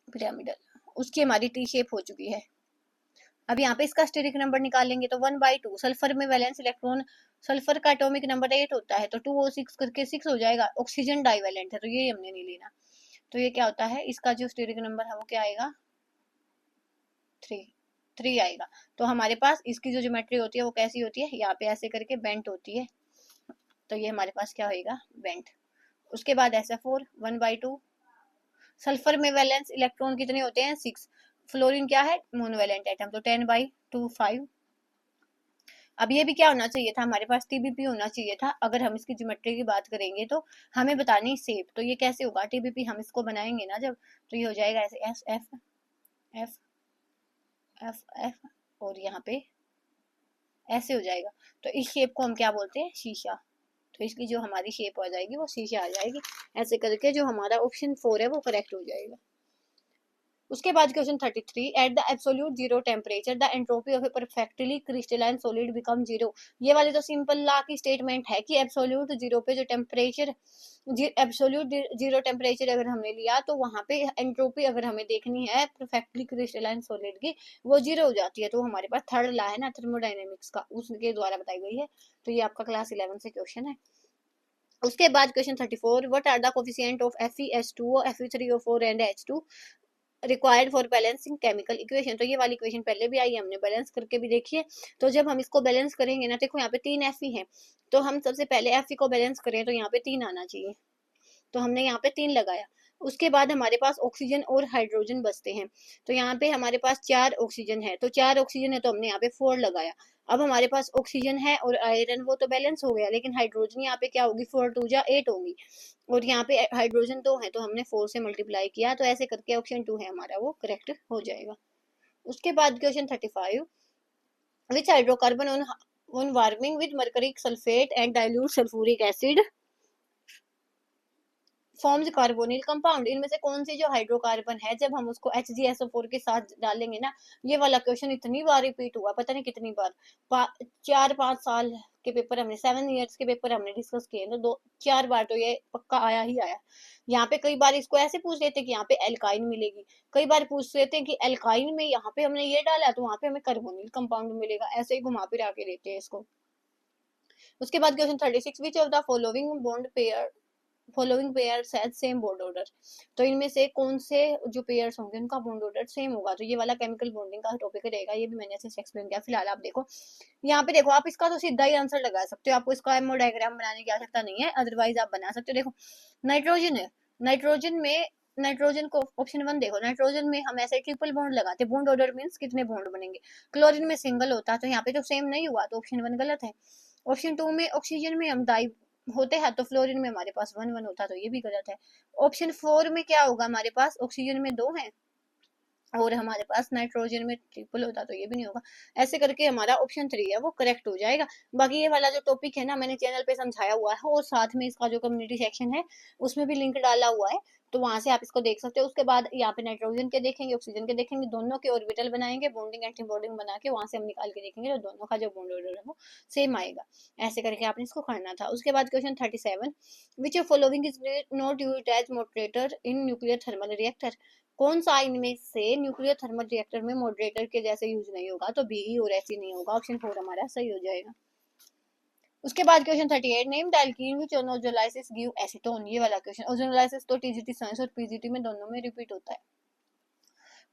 पिरामिडल, उसकी हमारी T शेप हो चुकी है। अब यहाँ पे इसका स्टेरिक नंबर निकालेंगे तो 1/2। सल्फर में वैलेंस इलेक्ट्रॉन, सल्फर का एटॉमिक नंबर 8 होता है, तो 2O6 करके 6 हो जाएगा। ऑक्सीजन डाइवेलेंट है तो ये हमने नहीं लेना। तो ये क्या होता है, इसका जो स्टेरिक नंबर है वो क्या आएगा, 3 आएगा। तो हमारे पास इसकी जो ज्योमेट्री होती है वो कैसी होती है, यहाँ पे ऐसे करके बेंट होती है। तो ये हमारे पास क्या होगा, बेंट। उसके बाद SF4 1/2। सल्फर में वैलेंस इलेक्ट्रॉन कितने होते हैं, 6। फ्लोरीन क्या है, मोनोवैलेंट एटम, तो 10/2 5। अब ये भी क्या होना चाहिए था, हमारे पास TBP होना चाहिए था। अगर हम इसकी ज्योमेट्री की बात करेंगे तो हमें बतानी शेप, तो ये कैसे होगा, TBP हम इसको बनाएंगे ना जब, तो ये हो जाएगा ऐसे S F F F F, और यहाँ पे ऐसे हो जाएगा। तो इस शेप को हम क्या बोलते हैं, शीशा। तो इसकी जो हमारी शेप आ जाएगी वो शीशा आ जाएगी। ऐसे करके जो हमारा ऑप्शन 4 है वो करेक्ट हो जाएगा। उसके बाद question 33, at the absolute zero temperature the entropy of A perfectly crystalline solid become zero. ये वाली तो सिंपल लॉ की स्टेटमेंट है कि एब्सोल्यूट जीरो पे जो टेम्परेचर, एब्सोल्यूट जीरो टेम्परेचर अगर हमने लिया तो वहां पे एंट्रोपी अगर हमें देखनी है परफेक्टली क्रिस्टलाइन सॉलिड की, वो जीरो हो जाती है। तो हमारे पास थर्ड लॉ है ना थर्मोडाइनेमिक्स का, उसके द्वारा बताई गई है। तो ये आपका क्लास 11 से क्वेश्चन है। उसके बाद question 34, what are the coefficient of FeS2O Fe3O4 and H2 required for balancing chemical equation. तो ये वाली इक्वेशन पहले भी आई है, हमने बैलेंस करके भी देखी है। तो जब हम इसको बैलेंस करेंगे ना, देखो यहाँ पे 3 Fe है, तो हम सबसे पहले Fe को बैलेंस करें तो यहाँ पे 3 आना चाहिए। तो हमने यहाँ पे 3 लगाया। उसके बाद हमारे पास ऑक्सीजन और हाइड्रोजन बचते हैं। तो यहाँ पे हमारे पास 4 ऑक्सीजन है, तो 4 ऑक्सीजन है तो हमने यहाँ पे 4 लगाया। अब हमारे पास ऑक्सीजन है और आयरन, वो तो बैलेंस हो गया, लेकिन हाइड्रोजन यहाँ पे क्या होगी, 4 2 जा 8 होगी, और यहाँ पे हाइड्रोजन 2 है तो हमने 4 से मल्टीप्लाई किया। तो ऐसे करके ऑप्शन 2 है हमारा वो करेक्ट हो जाएगा। उसके बाद question 35, which hydrocarbon on warming with mercuric sulphate and dilute sulphuric acid forms carbonyl compound, इनमें से कौन सी जो हाइड्रोकार्बन है जब हम उसको HgSO4 के साथ डालेंगे ना, ये वाला क्वेश्चन इतनी बार रिपीट हुआ, पता नहीं कितनी बार, 4-5 साल के पेपर हमने, 7 इयर्स के पेपर हमने डिस्कस किए, तो 2-4 बार तो ये पक्का आया ही आया। यहाँ पे कई बार इसको ऐसे पूछ लेते कि यहाँ पे एल्काइन मिलेगी, कई बार पूछ लेते हैं कि एल्काइन में यहाँ पे हमने ये डाला तो वहां पे हमें कार्बोनिल कंपाउंड मिलेगा, ऐसे ही घुमा फिरा के देते हैं इसको। उसके बाद question 36, which of the following pairs has same bond order, तो इनमें से कौन से जो पेयर्स होंगे उनका बॉन्ड ऑर्डर सेम होगा, तो ये वाला केमिकल बॉन्डिंग का टॉपिक रहेगा, ये भी मैंने ऐसे एक्सप्लेन किया। फिलहाल आप देखो यहाँ पे, देखो आप इसका तो सीधा ही आंसर लगा सकते हो, आपको इसका एमओ डायग्राम बनाने की आवश्यकता नहीं है, अदरवाइज आप बना सकते हो। देखो नाइट्रोजन है, नाइट्रोजन को ऑप्शन 1 देखो, नाइट्रोजन में हम ऐसे ट्रिपल बॉन्ड लगाते, बॉन्ड ऑर्डर मींस कितने बॉन्ड बनेंगे, क्लोरीन में सिंगल होता, तो यहाँ पे तो सेम नहीं हुआ, तो ऑप्शन 1 गलत है। ऑप्शन 2 में ऑक्सीजन में हम डाई होते हैं, तो फ्लोरीन में हमारे पास 1-1 होता, तो ये भी गलत है। ऑप्शन 4 में क्या होगा, हमारे पास ऑक्सीजन में 2 है और हमारे पास नाइट्रोजन में ट्रिपल होता, तो ये भी नहीं होगा। ऐसे करके हमारा ऑप्शन 3 है वो करेक्ट हो जाएगा। बाकी ये वाला जो टॉपिक है ना, मैंने चैनल पे समझाया हुआ है, और साथ में इसका जो कम्युनिटी सेक्शन है उसमें भी लिंक डाला हुआ है, तो वहां से आप इसको देख सकते हो। उसके बाद यहाँ पे नाइट्रोजन के देखेंगे, ऑक्सीजन के देखेंगे, दोनों के ऑर्बिटल बनाएंगे, बॉन्डिंग एंटी बॉन्डिंग बना के वहां से हम निकाल के देखेंगे, तो दोनों का जो बॉन्ड ऑर्डर है वो सेम आएगा। ऐसे करके आपने इसको करना था। उसके बाद question 37, which of following is not used as moderator in nuclear thermal reactor, कौन सा इनमें से न्यूक्लियर थर्मल रिएक्टर में मॉडरेटर के जैसे यूज नहीं होगा, तो बी और ऐसी नहीं होगा, ऑप्शन 4 हमारा सही हो जाएगा। उसके बाद question 38, name the alkene which on ozonolysis give acetone, ये वाला क्वेश्चन, ओजोलाइसिस तो टीजीटी साइंस और पीजीटी में दोनों में रिपीट होता है,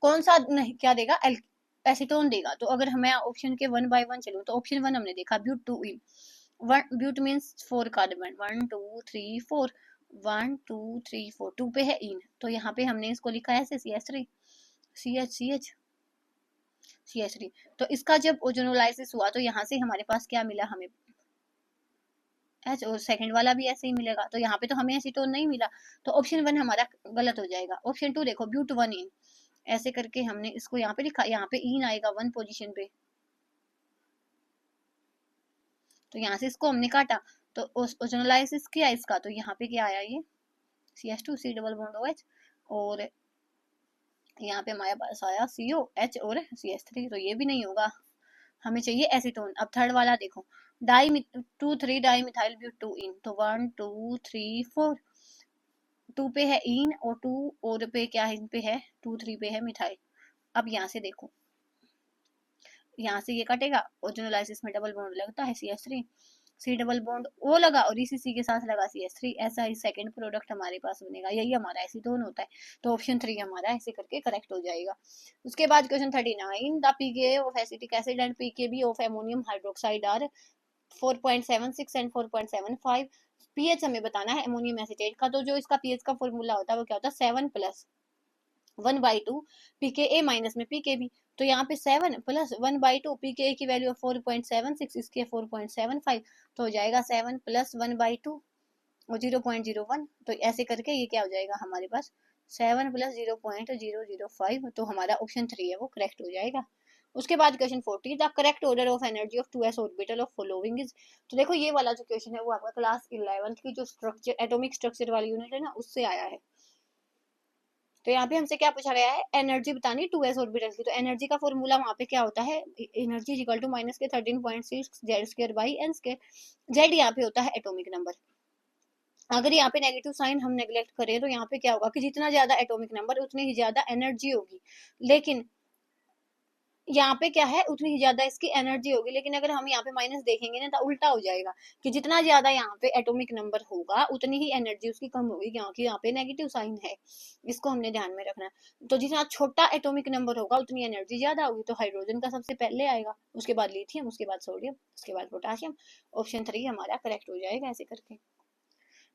कौन सा नहीं क्या देगा, एसीटोन देगा। तो अगर मैं ऑप्शन के 1 बाय 1 चलूं, तो ऑप्शन 1 हमने देखा ब्यूट 2 इन, ब्यूट मींस 4 कार्बन, 1 2 3 4, 1 2 3 4, 2 पे है इन, तो यहाँ पे हमने इसको लिखा है CH3, CH3। तो इसका जब ओजोनोलाइसिस हुआ तो यहाँ से हमारे पास क्या मिला, हमें एच, और सेकंड वाला भी ऐसे ही मिलेगा, तो यहाँ पे तो हमें एसीटोन नहीं मिला, तो ऑप्शन 1 हमारा गलत हो जाएगा। ऑप्शन 2 देखो, ब्यूट 1 इन, ऐसे करके हमने इसको यहाँ पे लिखा, यहाँ पे इन आएगा 1 पोजीशन पे, तो यहाँ से इसको हमने काटा, तो ओजोनोलाइसिस किया इसका, तो यहाँ पे क्या आया, ये CH2 C double bond OH, और यहाँ पे हमारे पास आया COH और CH3, तो ये भी नहीं होगा, हमें चाहिए एसीटोन। अब थर्ड वाला देखो, डाई 2,3 डाई मिथाइल ब्यूट 2 इन, तो 1 2 3 4, 2 पे है इन और 2 और पे क्या है, इन पे है 2 3 पे है मिथाइल। अब यहाँ से देखो, यहाँ से ये कटेगा, ओजोनोलाइसिस में डबल बॉन्ड लगता है CH3, C double bond O लगा और इसी C के साथ लगा CH3, ऐसा ही सेकंड प्रोडक्ट हमारे पास बनेगा, यही हमारा एसीटोन होता है, तो ऑप्शन 3 हमारा ऐसे करके करेक्ट हो जाएगा। उसके बाद question 39, the pKa of acetic acid and pKb of ammonium hydroxide are 4.76 and 4.75, pH हमें बताना है अमोनियम एसिटेट का, तो जो इसका पीएच का फॉर्मूला होता है वो क्या होता है, 7+1/2 pKa माइनस में pKb, तो यहाँ पे 7+1/2, pKa की वैल्यू 4.76, इसकी 4.75, तो हो जाएगा 7+1/2 और 0.01, तो ऐसे करके ये क्या हो जाएगा हमारे पास 7 + 0.005, तो हमारा ऑप्शन 3 है वो करेक्ट हो जाएगा। उसके बाद question 40, the correct order of energy of 2s orbital of following is, तो देखो ये वाला जो क्वेश्चन है वो आपका क्लास 11th की जो स्ट्रक्चर एटॉमिक स्ट्रक्चर वाली यूनिट है ना उससे आया है। तो यहाँ पे हमसे क्या पूछा गया है, एनर्जी बतानी 2s ऑर्बिटल की, तो एनर्जी का फॉर्मूला वहाँ पे क्या होता है, एनर्जी इक्वल टू माइनस के 13.6 Z² Z यहाँ पे होता है एटॉमिक नंबर। अगर यहाँ पे नेगेटिव साइन हम नेग्लेक्ट करें तो यहाँ पे क्या होगा कि जितना ज्यादा एटॉमिक नंबर उतनी ही ज्यादा एनर्जी होगी, लेकिन यहाँ पे क्या है उतनी ही ज्यादा इसकी एनर्जी होगी, लेकिन अगर हम यहाँ पे माइनस देखेंगे ना तो उल्टा हो जाएगा कि जितना ज्यादा यहाँ पे एटॉमिक नंबर होगा उतनी ही एनर्जी उसकी कम होगी, क्योंकि यहाँ पे नेगेटिव साइन है, इसको हमने ध्यान में रखना है। तो जितना छोटा एटॉमिक नंबर होगा उतनी एनर्जी ज्यादा होगी, तो हाइड्रोजन का सबसे पहले आएगा, उसके बाद लिथियम, उसके बाद सोडियम, उसके बाद पोटासियम, ऑप्शन 3 हमारा करेक्ट हो जाएगा ऐसे करके।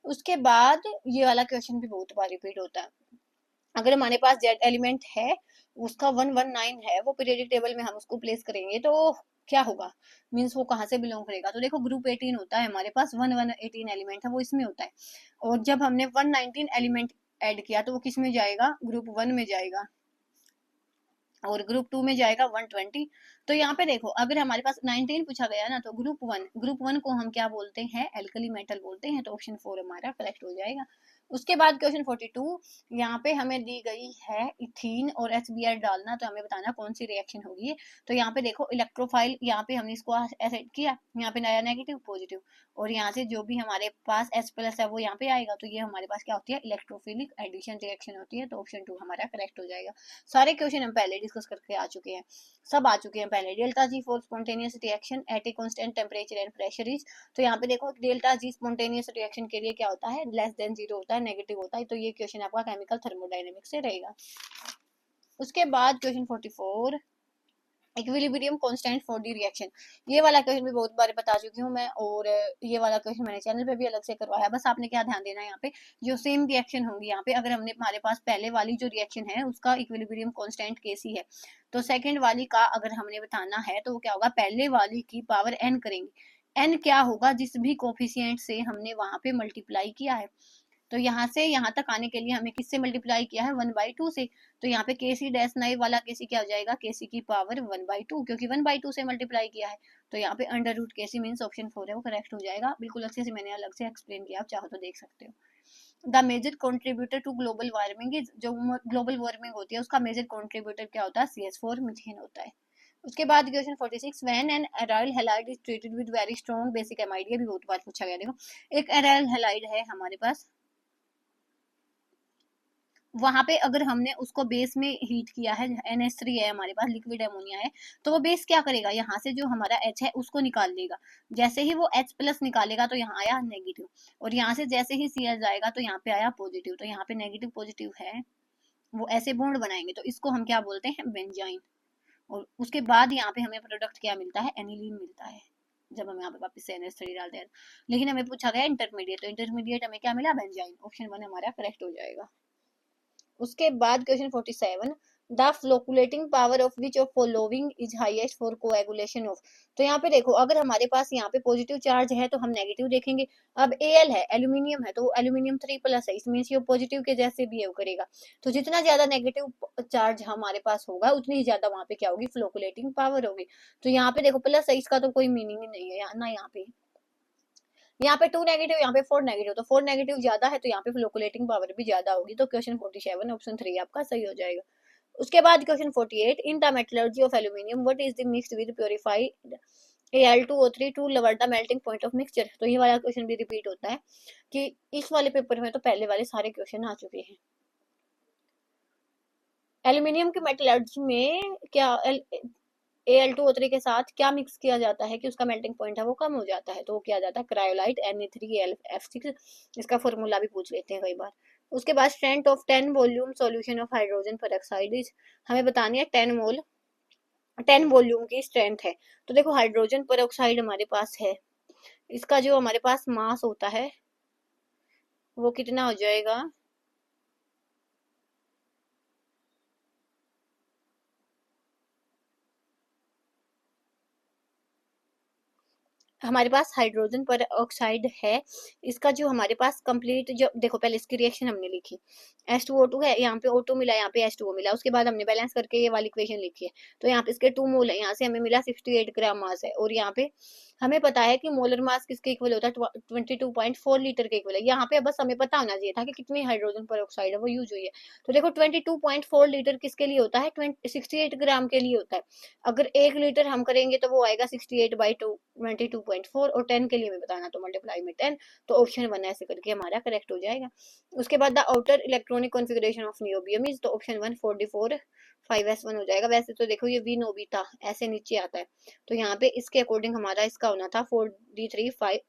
उसके बाद ये वाला क्वेश्चन भी बहुत बार रिपीट होता है, अगर हमारे पास जेड एलिमेंट है उसका 119 है, वो पीरियोडिक टेबल में हम उसको प्लेस करेंगे तो क्या होगा, मींस वो कहाँ से बिलोंग करेगा, तो देखो ग्रुप 18 होता है हमारे पास, 118 एलिमेंट है वो इसमें होता है, और जब हमने 119 एलिमेंट ऐड किया तो वो किस में जाएगा, ग्रुप 1 में जाएगा, और ग्रुप 2 में जाएगा 120। तो यहाँ पे देखो अगर हमारे पास 19 पूछा गया ना, तो ग्रुप 1 को हम क्या बोलते हैं, एल्कली मेटल बोलते हैं, तो ऑप्शन 4 हमारा करेक्ट हो जाएगा। उसके बाद क्वेश्चन 42, यहाँ पे हमें दी गई है इथीन और HBr डालना, तो हमें बताना कौन सी रिएक्शन होगी। तो यहाँ पे देखो इलेक्ट्रोफाइल, यहाँ पे हमने इसको ऐड किया, यहाँ पे नया नेगेटिव पॉजिटिव, और यहाँ से जो भी हमारे पास H+ है वो यहाँ पे आएगा, तो ये हमारे पास क्या होती है, इलेक्ट्रोफिलिक एडिशन रिएक्शन होती है। तो ऑप्शन 2 हमारा करेक्ट हो जाएगा। सारे क्वेश्चन हम पहले डिस्कस करके आ चुके हैं, सब आ चुके हैं पहले। Delta G for spontaneous reaction at a constant temperature and pressure is, तो यहाँ पे देखो डेल्टा जी स्पॉन्टेनियस रिएक्शन के लिए क्या होता है, लेस देन 0 होता है, नेगेटिव होता है। तो ये क्वेश्चन आपका केमिकल थर्मोडायनेमिक्स से रहेगा। उसके बाद question 44, equilibrium constant for the reaction, ये वाला क्वेश्चन भी बहुत बार बता चुकी हूँ मैं, और ये वाला क्वेश्चन मैंने चैनल पे भी अलग से करवाया। बस आपने क्या ध्यान देना है, यहाँ पे जो सेम रिएक्शन होंगी, यहाँ पे अगर हमने हमारे पास पहले वाली जो रिएक्शन है उसका इक्विलिब्रियम कांस्टेंट Kc है, तो सेकंड वाली का अगर हमने बताना है तो वो क्या होगा, पहले वाली की पावर n करेंगे। n क्या होगा, जिस भी कोफिशिएंट से हमने वहां पे मल्टीप्लाई किया है। तो यहाँ से यहाँ तक आने के लिए हमें किससे मल्टीप्लाई किया है, 1/2 से। तो यहाँ पे Kc डैश नए वाला Kc क्या हो जाएगा, Kc की पावर 1/2, क्योंकि 1/2 से मल्टीप्लाई किया है। तो यहाँ पे under root Kc means option 4 है वो करेक्ट हो जाएगा। बिल्कुल अच्छे से मैंने अलग से एक्सप्लेन किया, आप चाहो तो देख सकते हो। The major contributor to global warming is, जो ग्लोबल वार्मिंग होती है उसका मेजर कॉन्ट्रीब्यूटर क्या होता है, CH4 मीथेन होता है। उसके बाद question 46, when an aryl halide is treated with very strong basic amide, ये भी बहुत बार पूछा गया। देखो एक एराइल हैलाइड है हमारे पास, वहां पे अगर हमने उसको बेस में हीट किया है, NH3 है हमारे पास, लिक्विड अमोनिया है, तो वो बेस क्या करेगा, यहाँ से जो हमारा H है उसको निकाल देगा। जैसे ही वो H+ निकालेगा तो यहाँ आया नेगेटिव, और यहाँ से जैसे ही Cl जाएगा तो यहाँ पे आया पॉजिटिव। तो यहाँ पे नेगेटिव पॉजिटिव है, वो ऐसे बॉन्ड बनाएंगे, तो इसको हम क्या बोलते हैं, बेंजाइन। और उसके बाद यहाँ पे हमें प्रोडक्ट क्या मिलता है, एनिलीन मिलता है, जब हम यहाँ पे वापस से NH3 डालते हैं। लेकिन हमें पूछा गया इंटरमीडिएट, तो इंटरमीडिएट हमें क्या मिला, बेंजाइन। ऑप्शन 1 हमारा करेक्ट हो जाएगा। उसके बाद question 47, the फ्लोकुलेटिंग power of which of following is highest for coagulation of, तो यहाँ पे देखो अगर हमारे पास यहाँ पे पॉजिटिव चार्ज है तो हम नेगेटिव देखेंगे। अब Al है, एल्यूमिनियम है, तो एल्यूमिनियम 3+ है, इसमें ये पॉजिटिव के जैसे बिहेव करेगा। तो जितना ज्यादा नेगेटिव चार्ज हमारे पास होगा उतनी ही ज्यादा वहां पे क्या होगी, फ्लोकुलेटिंग पावर होगी। तो यहाँ पे देखो प्लस है, इसका तो कोई मीनिंग ही नहीं है ना। यहाँ पे 2 नेगेटिव, यहाँ पे 4 नेगेटिव, तो 4 नेगेटिव ज्यादा है, तो यहाँ पे फ्लोकुलेटिंग पावर भी ज्यादा होगी। तो क्वेश्चन 47 ऑप्शन 3 आपका सही हो जाएगा। उसके बाद question 48, in the metallurgy of aluminium what is the mixed with purified Al2O3 to lower the melting point of mixture, तो ये वाला क्वेश्चन भी रिपीट होता है कि इस वाले पेपर में तो पहले वाले सारे क्वेश्चन आ चुके हैं। एल्यूमिनियम के मेटलर्जी में क्या Al2O3 के साथ क्या मिक्स किया जाता है कि उसका मेल्टिंग पॉइंट है वो कम हो जाता है, तो वो किया जाता है क्रायोलाइट Na3F6, इसका फॉर्मूला भी पूछ लेते हैं कई बार। उसके बाद strength of 10 volume solution of hydrogen peroxide is, हमें बतानी है 10 वॉल्यूम की स्ट्रेंथ है। तो देखो हाइड्रोजन पेरोक्साइड हमारे पास है, इसका जो हमारे पास मास होता है वो कितना हो जाएगा, हमारे पास हाइड्रोजन पर ऑक्साइड है, इसका जो हमारे पास कंप्लीट, जो देखो पहले इसकी रिएक्शन हमने लिखी, H2O2 है, यहाँ पे O2 मिला, यहाँ पे H2O मिला, उसके बाद हमने बैलेंस करके ये वाली इक्वेशन लिखी है। तो यहाँ पे इसके 2 मोल है, यहाँ से हमें मिला 68 ग्राम मास है, और यहाँ पे हमें पता है कि मोलर मास किसके इक्वल होता है, 22.4 लीटर के इक्वल है। यहाँ पे बस हमें पता होना चाहिए था कि कितनी हाइड्रोजन पर ऑक्साइड है वो यूज हुई है। तो देखो 22.4 लीटर किसके लिए होता है, 68 ग्राम के लिए होता है। अगर 1 लीटर हम करेंगे तो वो आएगा 68/2 22.4, और 10 के लिए हमें बताना, तो मल्टीप्लाई में 10। तो ऑप्शन 1 ऐसे करके हमारा करेक्ट हो जाएगा। उसके बाद the outer electronic configuration of niobium is, तो ऑप्शन 1 44 5s1 हो जाएगा। वैसे तो देखो ये वी नोबिटा ऐसे नीचे आता है, तो यहाँ पे इसके अकॉर्डिंग हमारा इसका होना था 4d3 5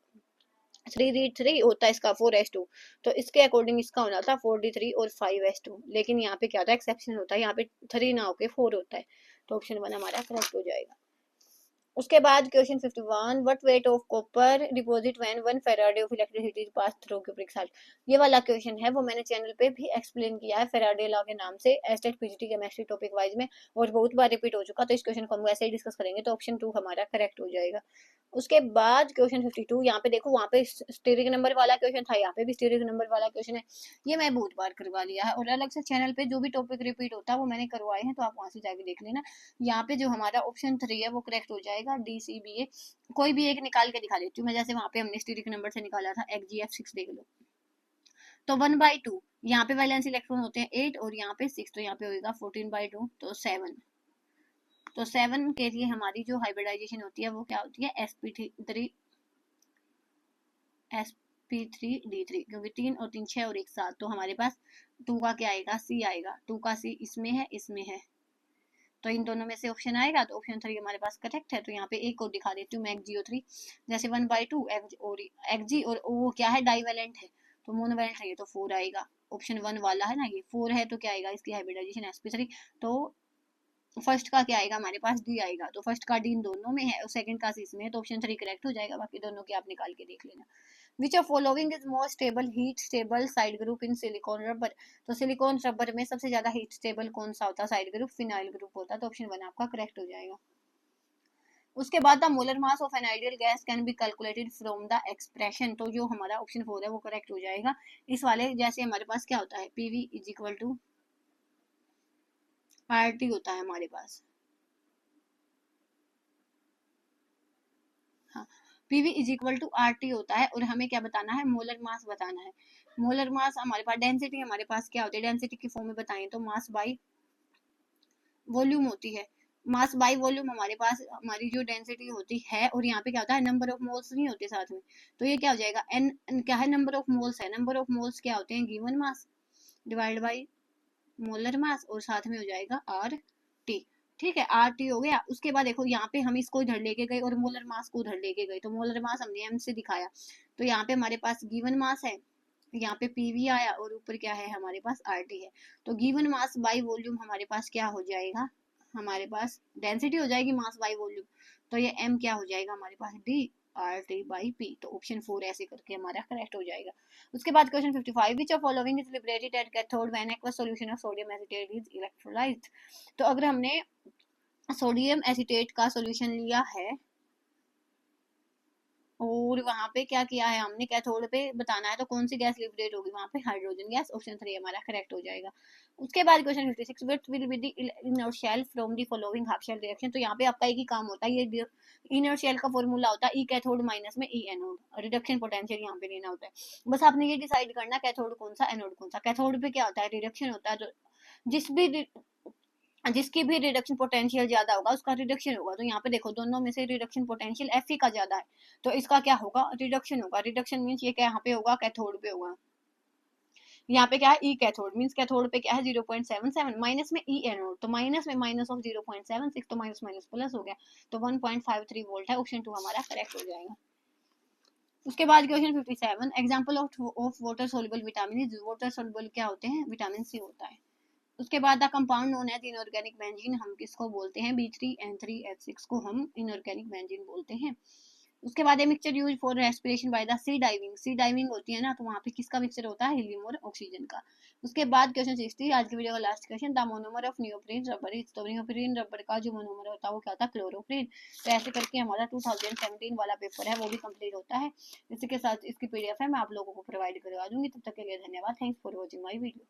3d3 होता है इसका 4s2, तो इसके अकॉर्डिंग इसका होना था 4d3 और 5s2, लेकिन यहाँ पे क्या होता है, एक्सेप्शन होता है, यहाँ पे 3 ना होके 4 होता है। तो ऑप्शन 1 हमारा करेक्ट हो जाएगा। उसके बाद question 51, what weight of copper deposit when 1 Faraday of electricity pass through cubic salt, ये वाला क्वेश्चन है वो मैंने चैनल पे भी एक्सप्लेन किया है फेराडे लॉ के नाम से, estate PGT chemistry topic wise में, और बहुत बार रिपीट हो चुका, तो इस क्वेश्चन को हम वैसे ही डिस्कस करेंगे। तो ऑप्शन 2 हमारा करेक्ट हो जाएगा। उसके बाद क्वेश्चन 52, यहाँ पे देखो वहाँ पे स्टेरिक नंबर वाला क्वेश्चन था, यहाँ पे भी स्टेरिक नंबर वाला क्वेश्चन है। ये मैं बहुत बार करवा लिया है, और अलग से चैनल पे जो भी टॉपिक रिपीट होता है वो मैंने करवाए हैं, तो आप वहां से जाके देख लेना। यहाँ पे जो हमारा ऑप्शन 3 है वो करेक्ट हो जाएगा, DCBA। कोई भी एक निकाल के दिखा देती हूँ मैं, जैसे वहां पे हमने स्टेरिक नंबर से निकाला था XGF6, देख लो। तो 1/2 यहाँ पे वैलेंस इलेक्ट्रॉन होते हैं 8 और यहाँ पे 6, तो यहाँ पे होगा 14/2 तो 7। तो 7 के लिए हमारी जो हाइब्रिडाइजेशन होती है वो क्या होती है sp3d3 क्योंकि 3 और 3 6 और 1 7, तो हमारे पास 2 का क्या आएगा C आएगा। 2 का C इसमें है इसमें है, तो इन दोनों में से ऑप्शन आएगा, तो ऑप्शन 3 हमारे पास करेक्ट है। तो यहाँ पे एक और दिखा देती हूँ मैं XgO3, जैसे 1/2 Xg और वो क्या है डाइवेलेंट है, तो मोनोवेलेंट है, तो 4 आएगा। ऑप्शन 1 वाला है ना ये 4 है, तो क्या आएगा इसकी हाइब्रिडाइजेशन sp3। तो फर्स्ट का क्या आएगा हमारे पास डी आएगा, तो फर्स्ट का डी इन दोनों में है और सेकंड का सी इसमें है, तो ऑप्शन 3 करेक्ट हो जाएगा। बाकी दोनों के आप निकाल के देख लेना। विच of following is more stable heat stable side group in silicone rubber. तो सिलिकॉन रबर में सबसे ज्यादा हीट स्टेबल कौन सा होता है साइड ग्रुप, फिनाइल ग्रुप होता है, तो ऑप्शन 1 आपका करेक्ट हो जाएगा। उसके बाद the molar mass of an ideal gas can be calculated from the expression, तो जो हमारा ऑप्शन 4 है वो करेक्ट हो जाएगा। इस वाले जैसे हमारे पास क्या होता है PV is equal to RT होता है हमारे पास, हाँ PV is equal to RT होता है, और हमें क्या बताना है मोलर मास बताना है। मोलर मास हमारे पास डेंसिटी हमारे पास क्या होती है, डेंसिटी की फॉर्म में बताएं तो मास बाई वॉल्यूम होती है। मास बाई वॉल्यूम हमारे पास हमारी जो डेंसिटी होती है, और यहाँ पे क्या होता है नंबर ऑफ मोल्स नहीं होते साथ में, तो ये क्या हो जाएगा एन क्या है नंबर ऑफ मोल्स है। नंबर ऑफ मोल्स क्या होते हैं given mass divide by molar mass, और साथ में हो जाएगा RT। ठीक है RT हो गया। उसके बाद देखो यहाँ पे हम इसको इधर लेके गए और मोलर मास को उधर लेके गए, तो मोलर मास हमने M से दिखाया, तो यहाँ पे हमारे पास गिवन मास है, यहाँ पे PV आया और ऊपर क्या है हमारे पास RT है। तो गिवन मास बाई वॉल्यूम हमारे पास क्या हो जाएगा, हमारे पास डेंसिटी हो जाएगी मास बाई वॉल्यूम, तो ये M क्या हो जाएगा हमारे पास D/T/P, तो ऑप्शन 4 ऐसे करके हमारा करेक्ट हो जाएगा। उसके बाद question 55, which of following is liberated at cathode when aqueous solution of sodium acetate is electrolysed. तो अगर हमने सोडियम एसीटेट का सॉल्यूशन लिया है और वहां पे क्या किया है हमने कैथोड पे बताना है, तो कौन सी गैस लिबरेट होगी वहां पे हाइड्रोजन गैस, ऑप्शन 3 हमारा करेक्ट हो जाएगा। उसके बाद question 56, what will be the inner shell from the following half shell reaction. तो यहाँ पे आपका एक ही काम होता है, ये इनर शेल का फॉर्मूला होता है ई कैथोड माइनस में ई एनोड, रिडक्शन पोटेंशियल यहाँ पे लेना होता है। बस आपने ये डिसाइड करना कैथोड कौन सा एनोड कौन सा। कैथोड पे क्या होता है रिडक्शन होता है, जिसकी भी रिडक्शन पोटेंशियल ज्यादा होगा उसका रिडक्शन होगा। तो यहाँ पे देखो दोनों में से रिडक्शन पोटेंशियल Fe का ज्यादा है, तो इसका क्या होगा रिडक्शन होगा। रिडक्शन मीन्स ये क्या यहाँ पे होगा कैथोड पे होगा। यहाँ पे क्या है ई कैथोड मीन्स कैथोड पे क्या है 0.77 माइनस में ई एनोड, तो माइनस में माइनस ऑफ 0.76, तो माइनस माइनस प्लस हो गया, तो 1.53 वोल्ट है, ऑप्शन 2 हमारा करेक्ट हो जाएगा। उसके बाद question 57, example of water soluble vitamin. Water soluble क्या होते हैं विटामिन सी होता है। उसके बाद the compound known as inorganic benzene, हम किसको बोलते हैं B3N3H6 को हम इनऑर्गेनिक बेंजीन बोलते हैं। उसके बाद mixture use for respiration by the sea diving. Sea diving होती है ना, तो वहाँ पे किसका मिक्सचर होता है हीलियम और ऑक्सीजन का। उसके बाद क्वेश्चन 60, आज की वीडियो का last question, the monomer of neoprene rubber is. तो नियोप्रीन रबर का जो मोनोमर होता है वो क्या होता है क्लोरोप्रीन। तो ऐसे करके हमारा 2017 वाला पेपर है वो भी कंप्लीट होता है। इसी के साथ इसकी PDF है मैं आप लोगों को प्रोवाइड करवा दूंगी। तब तक के लिए धन्यवाद। Thanks for watching my video.